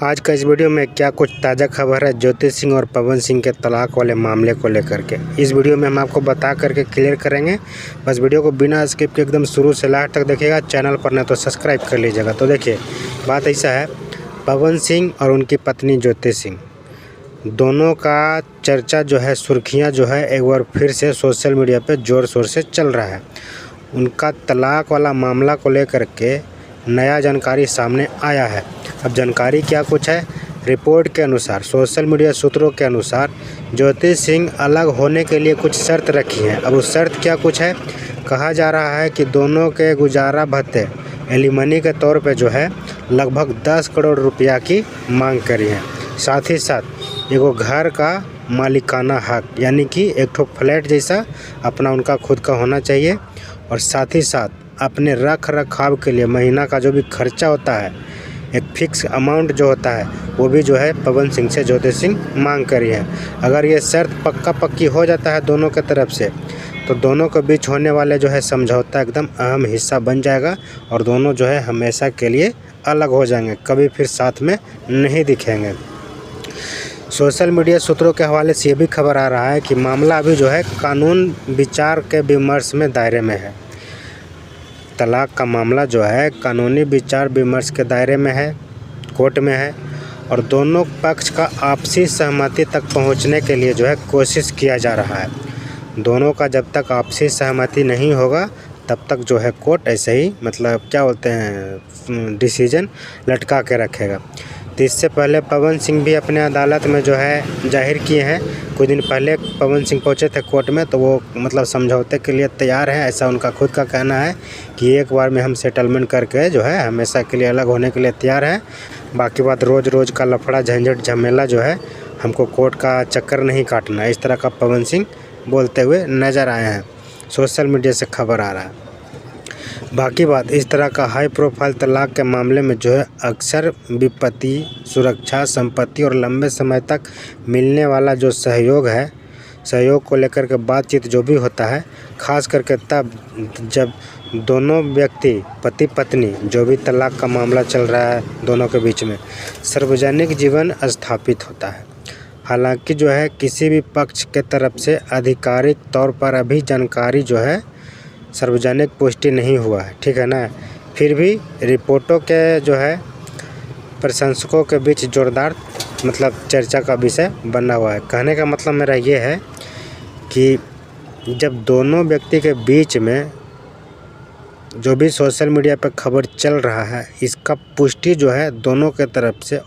आज का इस वीडियो में क्या कुछ ताज़ा खबर है ज्योति सिंह और पवन सिंह के तलाक वाले मामले को लेकर के। इस वीडियो में हम आपको बता करके क्लियर करेंगे। बस वीडियो को बिना स्किप के एकदम शुरू से लास्ट तक देखिएगा। चैनल पर नहीं तो सब्सक्राइब कर लीजिएगा। तो देखिए, बात ऐसा है, पवन सिंह और उनकी पत्नी ज्योति सिंह दोनों का चर्चा जो है, सुर्खियाँ जो है, एक बार फिर से सोशल मीडिया पर ज़ोर शोर से चल रहा है। उनका तलाक वाला मामला को लेकर के नया जानकारी सामने आया है। अब जानकारी क्या कुछ है, रिपोर्ट के अनुसार, सोशल मीडिया सूत्रों के अनुसार ज्योति सिंह अलग होने के लिए कुछ शर्त रखी है। अब उस शर्त क्या कुछ है, कहा जा रहा है कि दोनों के गुजारा भत्ते एलिमनी के तौर पे जो है लगभग 10 करोड़ रुपया की मांग करी है। साथ ही साथ एगो घर का मालिकाना हक, यानी कि एक ठो फ्लैट जैसा अपना उनका खुद का होना चाहिए। और साथ ही साथ अपने रख रखाव के लिए महीना का जो भी खर्चा होता है, एक फिक्स अमाउंट जो होता है, वो भी जो है पवन सिंह से ज्योति सिंह मांग करी है। अगर ये शर्त पक्का पक्की हो जाता है दोनों के तरफ से, तो दोनों के बीच होने वाले जो है समझौता एकदम अहम हिस्सा बन जाएगा और दोनों जो है हमेशा के लिए अलग हो जाएंगे, कभी फिर साथ में नहीं दिखेंगे। सोशल मीडिया सूत्रों के हवाले से ये भी खबर आ रहा है कि मामला अभी जो है कानून विचार के विमर्श में दायरे में है। तलाक का मामला जो है कानूनी विचार विमर्श के दायरे में है, कोर्ट में है, और दोनों पक्ष का आपसी सहमति तक पहुंचने के लिए जो है कोशिश किया जा रहा है। दोनों का जब तक आपसी सहमति नहीं होगा तब तक जो है कोर्ट ऐसे ही, मतलब क्या बोलते हैं, डिसीजन लटका के रखेगा। तो इससे पहले पवन सिंह भी अपने अदालत में जो है जाहिर किए हैं। कुछ दिन पहले पवन सिंह पहुंचे थे कोर्ट में, तो वो मतलब समझौते के लिए तैयार हैं, ऐसा उनका खुद का कहना है कि एक बार में हम सेटलमेंट करके जो है हमेशा के लिए अलग होने के लिए तैयार हैं। बाकी बात रोज़ रोज़ का लफड़ा झंझट झमेला जो है, हमको कोर्ट का चक्कर नहीं काटना, इस तरह का पवन सिंह बोलते हुए नज़र आए हैं। सोशल मीडिया से खबर आ रहा है। बाकी बात, इस तरह का हाई प्रोफाइल तलाक के मामले में जो है अक्सर विपत्ति, सुरक्षा, संपत्ति और लंबे समय तक मिलने वाला जो सहयोग है, सहयोग को लेकर के बातचीत जो भी होता है, ख़ास करके तब जब दोनों व्यक्ति, पति पत्नी, जो भी तलाक का मामला चल रहा है दोनों के बीच में, सार्वजनिक जीवन स्थापित होता है। हालांकि जो है किसी भी पक्ष के तरफ से आधिकारिक तौर पर अभी जानकारी जो है सार्वजनिक पुष्टि नहीं हुआ है, ठीक है ना। फिर भी रिपोर्टों के जो है प्रशंसकों के बीच जोरदार मतलब चर्चा का विषय बना हुआ है। कहने का मतलब मेरा ये है कि जब दोनों व्यक्ति के बीच में जो भी सोशल मीडिया पर खबर चल रहा है, इसका पुष्टि जो है दोनों के तरफ से